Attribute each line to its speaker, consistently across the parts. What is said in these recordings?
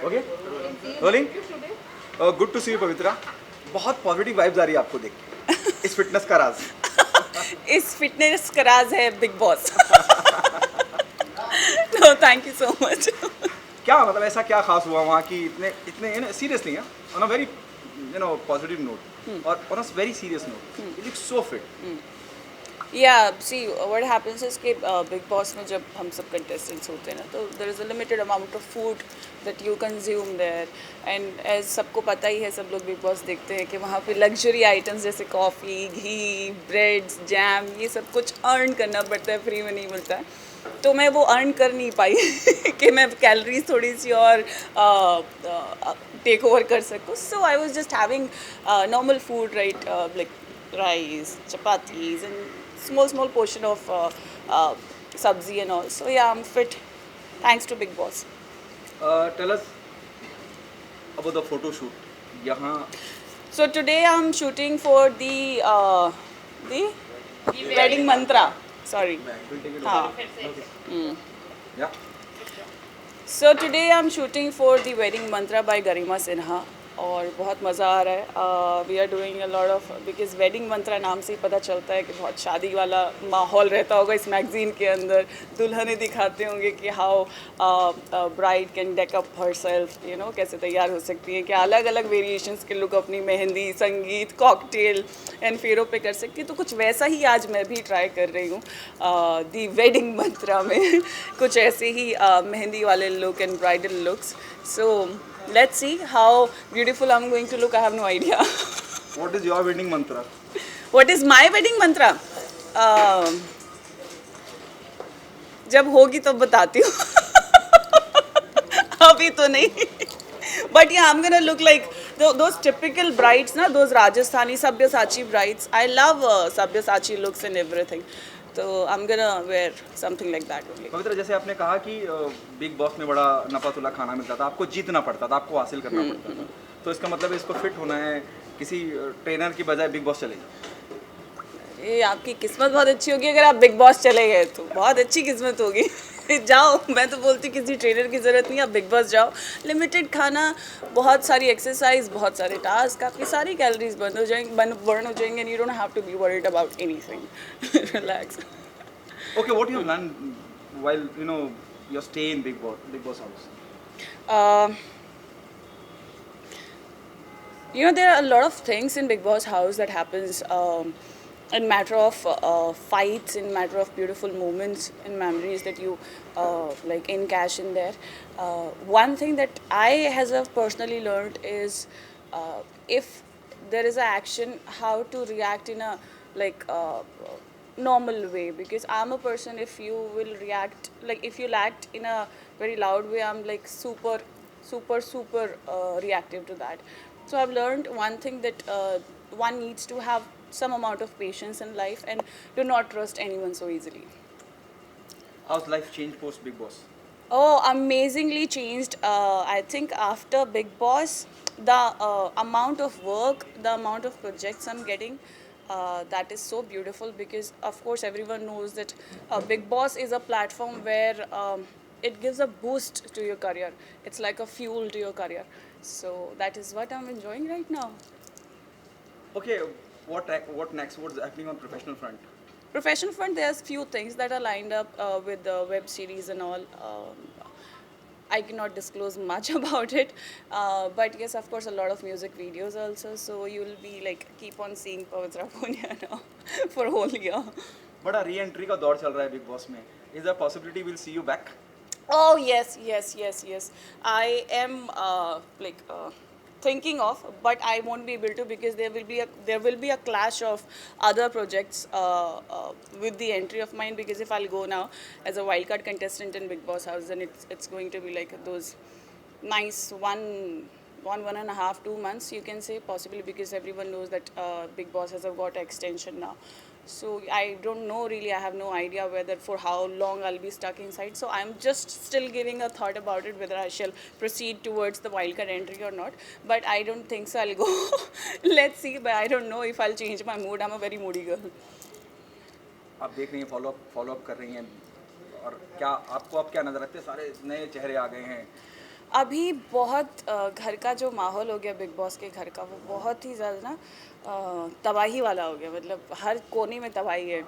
Speaker 1: Okay rolling. Good to see you Pavithra. बहुत positive vibes आ रही है आपको देख के। इस फिटनेस का राज।
Speaker 2: इस फिटनेस का राज है Big Boss. No thank you so much.
Speaker 1: क्या मतलब ऐसा क्या खास हुआ वहाँ की इतने इतने seriously on a very positive note और on a very serious note you look so fit.
Speaker 2: Yeah, see, what happens is कि बिग बॉस में जब हम सब कंटेस्टेंट्स होते हैं ना, तो there is a limited amount of food that you consume there. And as सबको पता ही है, सब लोग बिग बॉस देखते हैं कि वहाँ पे लग्जरी आइटम्स जैसे कॉफ़ी, घी, ब्रेड्स, जैम, ये सब कुछ अर्न करना पड़ता है, फ्री में नहीं मिलता है। तो मैं वो अर्न कर नहीं पाई कि मैं कैलोरीज थोड़ी सी और टेक ओवर कर सकूँ। So I was just having normal food, right, like rice, chapatis, and small portion of sabzi and all. So yeah, I'm fit, thanks to Big Boss.
Speaker 1: Tell us about the photo shoot यहाँ।
Speaker 2: So today I'm shooting for the wedding mantra. Sorry. हाँ.
Speaker 1: या
Speaker 2: So today I'm shooting for the wedding mantra by Garima Sinha. और बहुत मज़ा आ रहा है। We are doing a lot of, because Wedding Mantra नाम से ही पता चलता है कि बहुत शादी वाला माहौल रहता होगा इस मैगज़ीन के अंदर। दुल्हनें दिखाते होंगे कि how bride can deck up her self, you know, कैसे तैयार हो सकती हैं, क्या अलग अलग वेरिएशंस के लुक अपनी मेहंदी, संगीत, कॉकटेल एंड फेरों पे कर सकती है। तो कुछ वैसा ही आज मैं भी ट्राई कर रही हूँ दी वेडिंग मंत्रा में। कुछ ऐसे ही मेहंदी वाले look and bridal looks. So let's see how beautiful I'm going to look. I have no idea.
Speaker 1: What is your wedding मंत्र?
Speaker 2: What is my wedding mantra? जब होगी तो बताती हूँ। अभी तो नहीं। But yeah, I'm gonna look like those typical brides, na, those Rajasthani Sabyasachi brides. I love Sabyasachi looks and everything. तो I'm gonna wear something like that only.
Speaker 1: पवित्र, जैसे आपने कहा कि बिग बॉस में बड़ा नपा तुला खाना मिलता था, आपको जीतना पड़ता था, आपको हासिल करना पड़ता था, तो इसका मतलब इसको फिट होना है, किसी ट्रेनर की बजाय बिग बॉस चले जाओ।
Speaker 2: ये आपकी किस्मत बहुत अच्छी होगी अगर आप बिग बॉस चले गए तो, बहुत अच्छी किस्मत होगी। जाओ, मैं तो बोलती किसी ट्रेनर की ज़रूरत नहीं, आप बिग बॉस जाओ। लिमिटेड खाना, बहुत सारी एक्सरसाइज, बहुत सारे टास्क, आपकी सारी कैलोरीज बर्न हो जाएंगे and you don't have to be worried about anything. Relax.
Speaker 1: Okay, what you have learn while your stay in Big Boss house?
Speaker 2: You know, there are a lot of things in Big Boss house that happens in matter of fights, in matter of beautiful moments and memories that you like encash in there. One thing that I has personally learned is if there is a action, how to react in a like normal way, because I'm a person, if you will react, like if you'll act in a very loud way, I'm like super reactive to that. So I've learned one thing, that one needs to have some amount of patience in life and do not trust anyone so easily.
Speaker 1: How's life changed post Big Boss?
Speaker 2: Oh, amazingly changed. I think after Big Boss, the amount of work, the amount of projects I'm getting, that is so beautiful, because, of course, everyone knows that Big Boss is a platform where it gives a boost to your career. It's like a fuel to your career. So that is what I'm enjoying right now.
Speaker 1: Okay, what next? What's happening on professional front?
Speaker 2: Professional front, there's few things that are lined up with the web series and all. I cannot disclose much about it, but yes, of course, a lot of music videos also. So you'll be like keep on seeing Pavitra Punia now for a whole year.
Speaker 1: बड़ा re-entry का दौर चल रहा है Big Boss में. Is there a possibility we'll see you back?
Speaker 2: Oh yes. I am thinking of, but I won't be able to, because there will be a clash of other projects with the entry of mine. Because if I'll go now as a wildcard contestant in Big Boss House, then it's going to be like those nice one and a half 2 months, you can say, possibly, because everyone knows that Big Boss has got extension now. So I don't know really, I have no idea whether for how long I'll be stuck inside. So I'm just still giving a thought about it, whether I shall proceed towards the wildcard entry or not. But I don't think so I'll go. Let's see, but I don't know if I'll change my mood. I'm a very moody girl.
Speaker 1: आप देख रही हैं, follow up कर रही हैं, और क्या आपको अब क्या नज़र आते हैं, सारे नए चेहरे आ गए हैं?
Speaker 2: अभी बहुत घर का जो माहौल हो गया बिग बॉस के घर का, वो बहुत ही ज़्यादा ना तबाही वाला हो गया। मतलब हर कोने में तबाही है,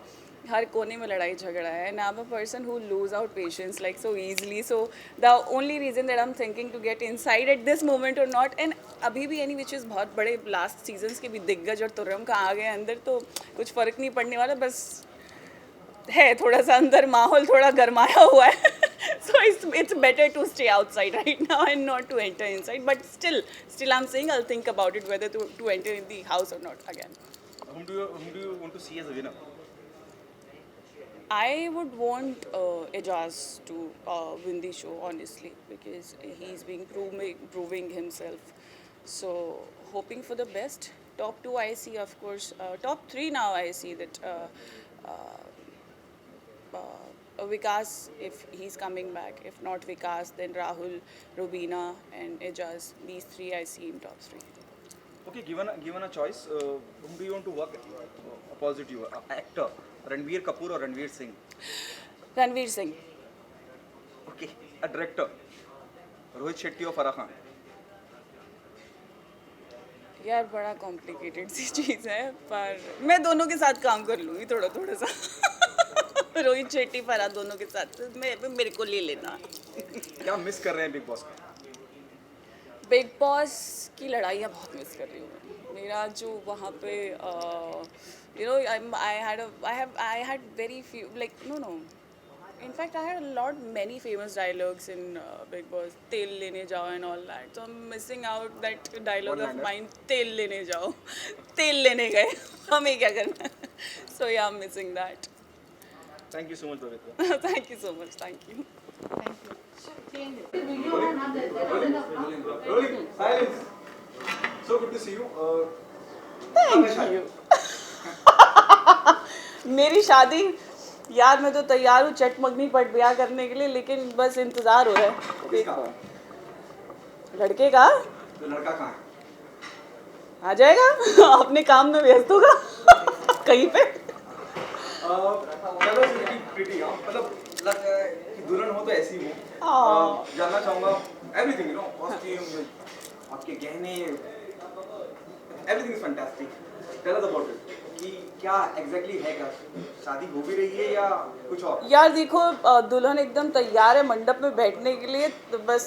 Speaker 2: हर कोने में लड़ाई झगड़ा है। And I am a person who lose out patience like so easily, so the only reason that I am thinking to get inside at this moment और नॉट। एंड अभी भी एनी विच इज़ बहुत बड़े last seasons के भी दिग्गज और तुर्रम का आ गए अंदर, तो कुछ फ़र्क नहीं पड़ने वाला। बस है थोड़ा सा अंदर माहौल थोड़ा गरमाया हुआ है so it's better to stay outside right now and not to enter inside, but still I'm saying I'll think about it whether to enter in the house or not again.
Speaker 1: Whom do you want to see as a winner?
Speaker 2: I would want Ejaz to win the show, honestly, because he's been proving himself. So hoping for the best. Top two I see, of course. Top three now I see that Vikas, if he's coming back. If not Vikas, then Rahul, Rubina, and Ejaz. These three I see in top three.
Speaker 1: Okay, given a choice, whom do you want to work opposite you? Actor, Ranveer Kapoor or Ranveer Singh?
Speaker 2: Ranveer Singh.
Speaker 1: Okay, a director, Rohit Shetty or Farah Khan?
Speaker 2: यार बड़ा complicated सी चीज़ है, पर मैं दोनों के साथ काम कर लूँगी थोड़ा थोड़ा सा रोहित शेट्टी फराह दोनों के साथ मेरे को ले लेना।
Speaker 1: क्या मिस कर रहे हैं बिग बॉस का?
Speaker 2: बिग बॉस की लड़ाइयाँ बहुत मिस कर रही हूँ मैं। मेरा जो वहाँ पे you know I had very few like no in fact I had many famous dialogues in Big Boss, तेल लेने जाओ and all that, so I'm missing out that dialogue of mine, तेल लेने जाओ तेल लेने गए हमें क्या करना so yeah, I'm missing that.
Speaker 1: Thank you so much, Pavitra.
Speaker 2: Thank you so much, thank you.
Speaker 1: Rolling. Silence. So good to see you.
Speaker 2: Thank you. मेरी शादी, यार मैं तो तैयार हूँ चटमगनी पट ब्याह करने के लिए, लेकिन बस इंतज़ार हो रहा है।
Speaker 1: किसका?
Speaker 2: लड़के का।
Speaker 1: तो लड़का कहाँ है?
Speaker 2: आ जाएगा अपने काम में व्यस्त होगा कहीं पे।
Speaker 1: चलो प्रीटी, मतलब लग कि दुल्हन हो तो ऐसी हो। जानना चाहूँगा एवरीथिंग, यू नो, कॉस्ट्यूम, आपके गहने, everything is fantastic. Tell us about it कि क्या एग्जैक्टली है, क्या शादी हो भी रही है या कुछ और?
Speaker 2: यार देखो, दुल्हन एकदम तैयार है मंडप में बैठने के लिए, तो बस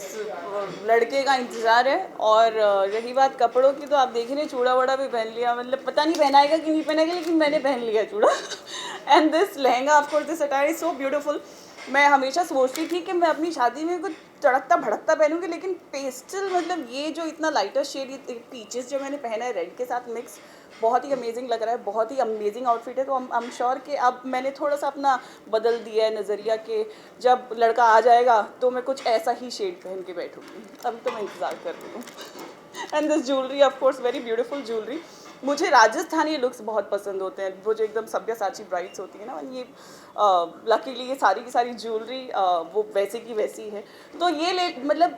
Speaker 2: लड़के का इंतज़ार है। और रही बात कपड़ों की, तो आप देख रहे हैं चूड़ा वड़ा भी पहन लिया, मतलब पता नहीं पहनाएगा कि नहीं पहनेगा, लेकिन मैंने पहन लिया चूड़ा and this lehenga, of course this attire is so beautiful. मैं हमेशा सोचती थी कि मैं अपनी शादी में कुछ तड़कता भड़कता पहनूंगी, लेकिन पेस्टल, मतलब ये जो इतना लाइटर शेड, पीचेस जो मैंने पहना है रेड के साथ मिक्स, बहुत ही अमेजिंग लग रहा है, बहुत ही अमेजिंग आउटफिट है। तो आई एम श्योर कि अब मैंने थोड़ा सा अपना बदल दिया है नज़रिया, कि जब लड़का आ जाएगा तो मैं कुछ ऐसा ही शेड पहन के बैठूंगी। अभी तो मैं इंतज़ार कर रही हूँ and this jewellery, of course very beautiful jewellery. मुझे राजस्थानी लुक्स बहुत पसंद होते हैं, वो जो एकदम सब्यसाची ब्राइड्स होती है ना, ये लकीली ये सारी की सारी ज्वेलरी वो वैसे की वैसी है। तो ये ले, मतलब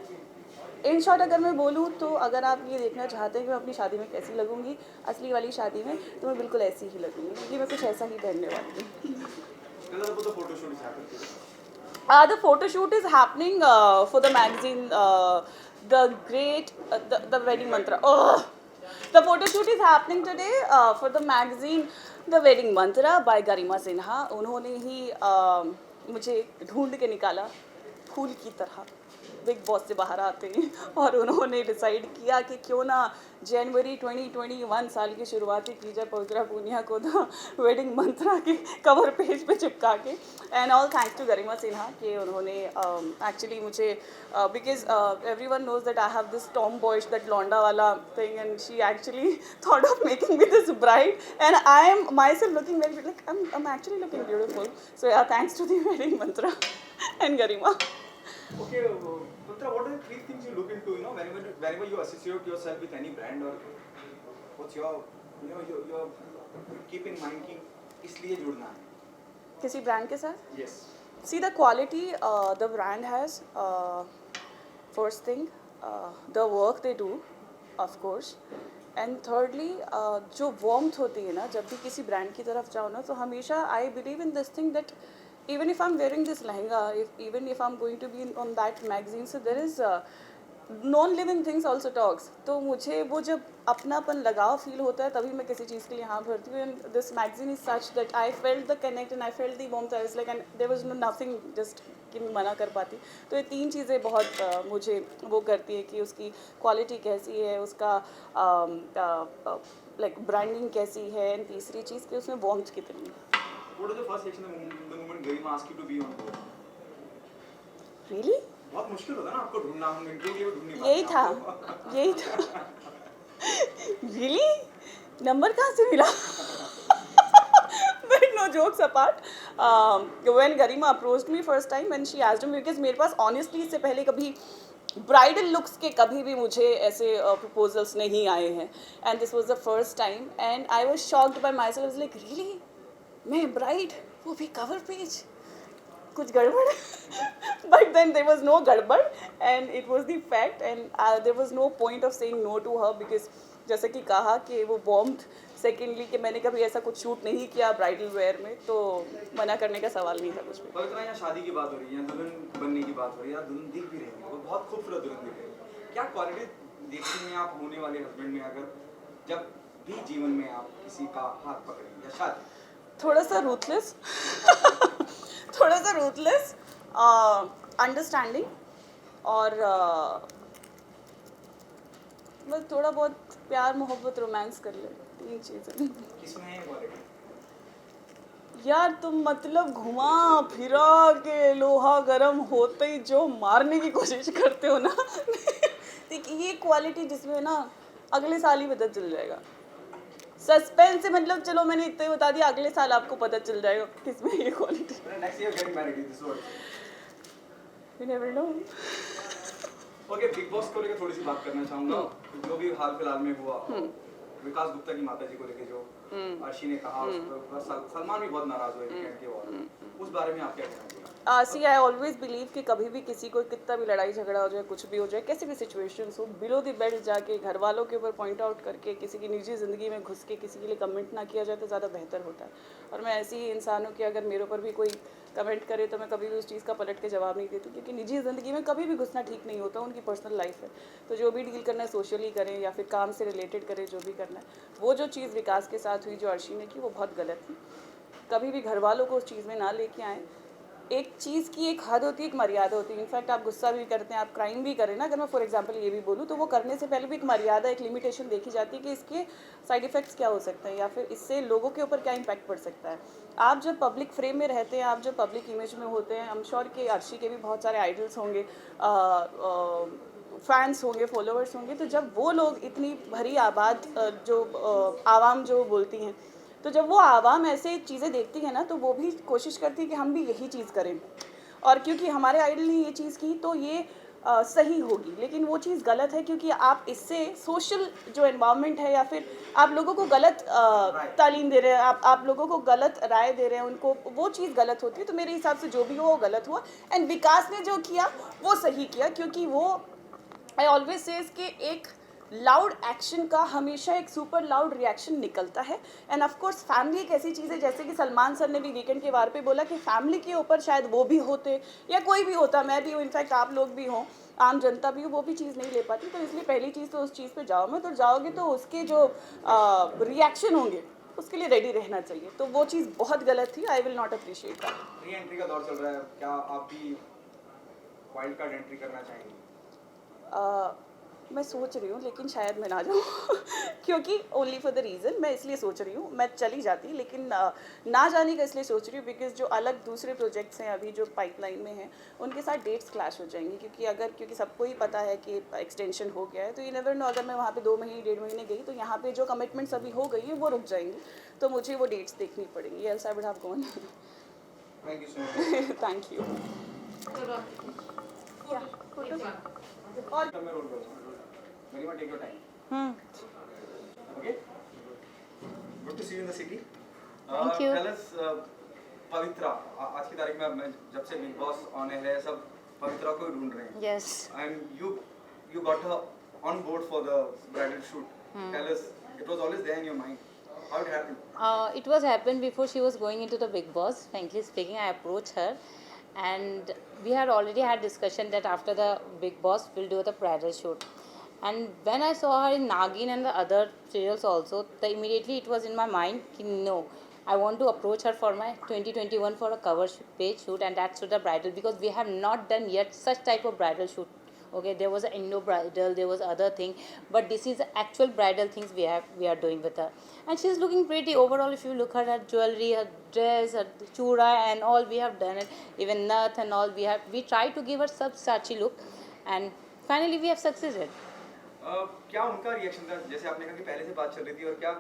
Speaker 2: इन शॉर्ट अगर मैं बोलूँ तो, अगर आप ये देखना चाहते हैं कि मैं अपनी शादी में कैसी लगूंगी, असली वाली शादी में, तो मैं बिल्कुल ऐसी ही लगूंगी, क्योंकि मैं कुछ ऐसा ही पहनने वाली हूँ। The photo shoot is happening for the magazine, the Wedding Mantra. Oh, the photo shoot is happening today for the magazine, The Wedding Mantra by Garima Sinha. उन्होंने ही मुझे ढूंढ के निकाला फूल की तरह बिग बॉस से बाहर आते हैं, और उन्होंने डिसाइड किया कि क्यों ना जनवरी 2021 साल की शुरुआती की जाए पवित्रा पूनिया को द वेडिंग मंत्रा के कवर पेज पे चिपका के। And all thanks to Garima Sinha कि उन्होंने एक्चुअली मुझे, because everyone knows that I have this tom boys, that लौंडा वाला thing, and she actually thought of making me this bride, and I am myself looking very like I am actually looking beautiful. So yeah, thanks to the Wedding Mantra and Garima.
Speaker 1: Okay, Putra, what are the three things you look into, you know, whenever you associate yourself with any brand, or what's your, you know, your keep in mind कि इसलिए जुड़ना है
Speaker 2: किसी brand के साथ?
Speaker 1: Yes.
Speaker 2: See the quality the brand has, first thing, the work they do, of course, and thirdly जो warmth होती है ना, जब भी किसी ब्रांड की तरफ जाओ ना, तो हमेशा I believe in this thing that even if I'm wearing this lehenga, even if I'm going to be on that magazine, so there is non-living things also talks. तो मुझे वो जब अपनापन लगाव फील होता है तभी मैं किसी चीज़ के लिए हाँ भरती हूँ. And this magazine is such that I felt the connect and I felt the warmth. I was like, and there was nothing just कि मैं मना कर पाती. तो ये तीन चीज़ें बहुत मुझे वो करती है कि उसकी क्वालिटी कैसी है, उसका लाइक ब्रांडिंग कैसी है, एंड तीसरी चीज़ कि उसमें वार्मथ कितनी है.
Speaker 1: What was the first reaction the moment Garima asked you to be on board?
Speaker 2: Really?
Speaker 1: बहुत मुश्किल होता है ना आपको ढूंढना, हम इंटरव्यू के लिए ढूंढ नहीं
Speaker 2: यही था,
Speaker 1: पाते.
Speaker 2: यही था. Really? नंबर कहाँ से मिला? But no jokes apart, when Garima approached me first time and she asked me, because मेरे पास honestly इससे पहले कभी ब्राइडल लुक्स के कभी भी मुझे ऐसे प्रपोजल्स नहीं आए हैं. And this was the first time and I was shocked by myself. Like really, मैं ब्राइड, वो भी कवर पेज, कुछ गड़बड़. But then there was no गड़बड़ and it was the fact. And there was no point of saying no to her, because जैसे कि कहा कि वो वार्मथ. सेकेंडली कि मैंने कभी ऐसा कुछ शूट नहीं किया ब्राइडल वेयर में, तो मना करने का सवाल नहीं था कुछ भी.
Speaker 1: पवित्रा, यहाँ शादी की बात हो रही है, दुल्हन बनने की बात हो रही है, दुल्हन दिख भी रही है, वो बहुत खूबसूरत दुल्हन दिख रही है. क्या क्वालिटी देखती हैं आप होने वाले हस्बैंड में, अगर जब भी जीवन में आप किसी का हाथ पकड़ें या शादी?
Speaker 2: थोड़ा सा रूथलेस. थोड़ा सा रूथलेस, अंडरस्टैंडिंग, और बस थोड़ा बहुत प्यार मोहब्बत रोमांस कर ले. तीन चीज़ें.
Speaker 1: किसमें है क्वालिटी?
Speaker 2: यार तुम मतलब घुमा फिरा के लोहा गर्म होते ही जो मारने की कोशिश करते हो ना, देखिए ये क्वालिटी जिसमें ना अगले साल ही पता चल जाएगा. सस्पेंस से मतलब, चलो मैंने इतना ही बता दिया, अगले साल आपको पता चल जाएगा किसमें ये quality.
Speaker 1: Next year getting married, this what
Speaker 2: you never know.
Speaker 1: Okay, big boss को लेकर थोड़ी सी बात करना चाहूंगा. जो भी हाल फिलहाल में हुआ, विकास गुप्ता की माता जी को लेकर जो अर्शी ने कहा, सलमान भी बहुत नाराज हुए वीकेंड के बाद, उस बारे में आप क्या कहना चाहिए?
Speaker 2: सी आई ऑलवेज बिलीव कि कभी भी किसी को कितना भी लड़ाई झगड़ा हो जाए, कुछ भी हो जाए, कैसी भी सिचुएशंस हो, बिलो द बेल्ट जाके घर वालों के ऊपर पॉइंट आउट करके किसी की निजी ज़िंदगी में घुस के किसी के लिए कमेंट ना किया जाए तो ज़्यादा बेहतर होता है. और मैं ऐसी ही इंसान हूँ कि अगर मेरे ऊपर भी कोई कमेंट करे तो मैं कभी भी उस चीज़ का पलट के जवाब नहीं देती, क्योंकि निजी ज़िंदगी में कभी भी घुसना ठीक नहीं होता. उनकी पर्सनल लाइफ है, तो जो भी डील करना है सोशली करें या फिर काम से रिलेटेड करें, जो भी करना है. वो जो चीज़ विकास के साथ हुई, जो अर्शी ने की, वो बहुत गलत थी. कभी भी घर वालों को उस चीज़ में ना लेके आएँ. एक चीज़ की एक हद होती है, एक मर्यादा होती है. इनफैक्ट आप गुस्सा भी करते हैं, आप क्राइम भी करें ना, अगर मैं फॉर एग्जांपल ये भी बोलूँ, तो वो करने से पहले भी एक मर्यादा, एक लिमिटेशन देखी जाती है कि इसके साइड इफ़ेक्ट्स क्या हो सकते हैं या फिर इससे लोगों के ऊपर क्या इम्पैक्ट पड़ सकता है. आप जब पब्लिक फ्रेम में रहते हैं, आप जब पब्लिक इमेज में होते हैं, आई एम श्योर कि अर्शी के भी बहुत सारे आइडल्स होंगे, फैंस होंगे, फॉलोअर्स होंगे. तो जब वो लोग इतनी भरी आबाद जो आवाम जो बोलती हैं, तो जब वो आवाम ऐसे चीज़ें देखती है ना, तो वो भी कोशिश करती है कि हम भी यही चीज़ करें. और क्योंकि हमारे आइडल ने ये चीज़ की तो ये सही होगी, लेकिन वो चीज़ गलत है, क्योंकि आप इससे सोशल जो एनवायरनमेंट है या फिर आप लोगों को गलत तालीम दे रहे हैं, आप लोगों को गलत राय दे रहे हैं, उनको वो चीज़ गलत होती है. तो मेरे हिसाब से जो भी हो वो गलत हुआ. एंड विकास ने जो किया वो सही किया, क्योंकि वो आई ऑलवेज सेज कि एक लाउड एक्शन का हमेशा एक सुपर लाउड रिएक्शन निकलता है. एंड ऑफ कोर्स फैमिली एक ऐसी चीज़ है, जैसे कि सलमान सर ने भी वीकेंड के वार पे बोला कि फैमिली के ऊपर शायद वो भी होते या कोई भी होता, मैं भी हूँ, इनफैक्ट आप लोग भी हों, आम जनता भी हो, वो भी चीज़ नहीं ले पाती. तो इसलिए पहली चीज़ तो उस चीज़ पे जाओ मत, और जाओगे तो उसके जो रिएक्शन होंगे उसके लिए रेडी रहना चाहिए. तो वो चीज़ बहुत गलत थी. I will not appreciate that.
Speaker 1: Re entry का दौर चल रहा है, क्या आप भी वाइल्ड कार्ड एंट्री करना चाहेंगे?
Speaker 2: मैं सोच रही हूँ, लेकिन शायद मैं ना जाऊँ. क्योंकि ओनली फॉर द रीज़न, मैं इसलिए सोच रही हूँ, मैं चली जाती, लेकिन ना जाने का इसलिए सोच रही हूँ बिकॉज जो अलग दूसरे प्रोजेक्ट्स हैं अभी जो पाइपलाइन में हैं, उनके साथ डेट्स क्लैश हो जाएंगी. क्योंकि सबको ही पता है कि एक्सटेंशन हो गया है, तो यू नेवर नो, अगर मैं वहाँ पे 2 महीने 1.5 महीने गई तो यहाँ पे जो कमिटमेंट्स अभी हो गई है वो रुक जाएंगी. तो मुझे वो डेट्स देखनी पड़ेंगी. Else I would have gone.
Speaker 1: Thank you so much.
Speaker 2: Thank you.
Speaker 1: और मैं रोल करूँगा. Garima, take your time. Okay. Good to see you in the city.
Speaker 3: Thank you.
Speaker 1: Tell us, पवित्रा, आज की तारीख में जब से बिग बॉस ऑन एयर है, सब पवित्रा को ढूंढ रहे हैं.
Speaker 3: Yes.
Speaker 1: And you got her on board for the bridal shoot. Tell us, it was always there in your mind. How it happened?
Speaker 3: It was happened before she was going into the Big Boss. Frankly speaking, I approached her, and we had already had discussion that after the Big Boss, we'll do the bridal shoot. And when I saw her in Nagin and the other serials also, immediately it was in my mind, ki no, I want to approach her for my 2021 for a cover page shoot, and that's to the bridal, because we have not done yet such type of bridal shoot. Okay, there was an Indo bridal, there was other thing, but this is the actual bridal things we are doing with her, and she's looking pretty overall. If you look at her jewelry, her dress, her chura and all, we have done it, even nath and all, we try to give her sub sachi look, and finally we have succeeded.
Speaker 1: क्या उनका reaction था, जैसे आपने कहा कि पहले से बात चल रही थी, और क्या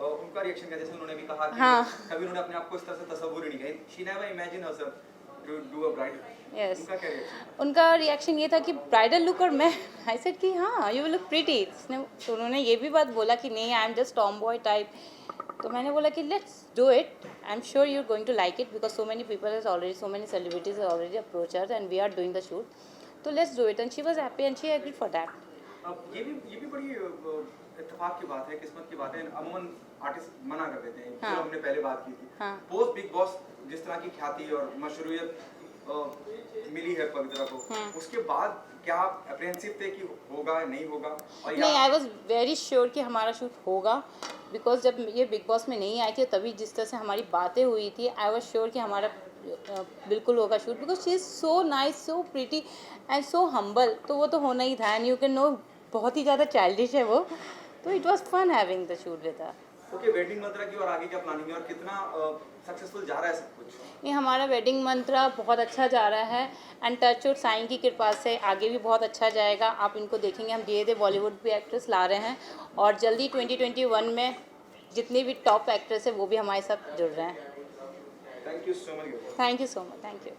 Speaker 1: उनका रिएक्शन था, जैसे उन्होंने भी कहा कि
Speaker 3: हाँ.
Speaker 1: कभी उन्होंने अपने आप को इस तरह से तसव्वुर ही नहीं किया, she never imagine herself to do a bridal.
Speaker 3: Yes.
Speaker 1: उनका क्या रिएक्शन?
Speaker 3: उनका रिएक्शन ये था कि ब्राइडल लुक, और मैं आई सेड कि हाँ यू विल लुक प्रीटी. तो उन्होंने ये भी बात बोला कि नहीं, I am just tom boy type. तो मैंने बोला कि let's do it, I am sure you are going to like it, because so many people has already, so many celebrities already approach us and we are doing the shoot. तो let's do it, and she was happy and she agreed for that.
Speaker 1: अब ये भी बड़ी इत्तेफाक की बात है, किस्मत की बात है. अमूमन आर्टिस्ट मना कर देते हैं, जो
Speaker 3: हाँ.
Speaker 1: हमने पहले बात की थी.
Speaker 3: हाँ.
Speaker 1: पोस्ट बिग बॉस जिस तरह की ख्याति और मशरूइयत मिली है पवित्रा को, उसके बाद क्या आप अप्रेहेंसिव थे कि होगा नहीं होगा? और
Speaker 3: नहीं, आई वॉज वेरी श्योर कि हमारा शूट होगा, बिकॉज जब ये बिग बॉस में नहीं आई थी तभी जिस तरह से हमारी बातें हुई थी, आई वॉज श्योर कि हमारा बिल्कुल होगा shoot, because she is so nice, so pretty and so humble. तो वो तो होना ही था, एंड यू कैन नो बहुत ही ज़्यादा चाइल्डिश है वो. तो it was fun having the shoot with her.
Speaker 1: Okay, Wedding Mantra की और आगे क्या प्लानिंग है, और कितना सक्सेसफुल जा रहा है सब कुछ?
Speaker 3: ये हमारा वेडिंग मंत्रा बहुत अच्छा जा रहा है, एंड टच वुड साईं की कृपा से आगे भी बहुत अच्छा जाएगा. आप इनको देखेंगे, हम धीरे धीरे बॉलीवुड भी एक्ट्रेस ला रहे हैं, और जल्दी 2021 में जितने भी टॉप एक्ट्रेस है वो भी हमारे साथ जुड़ रहे हैं.
Speaker 1: Thank you so much.
Speaker 3: Thank you so much. Thank you.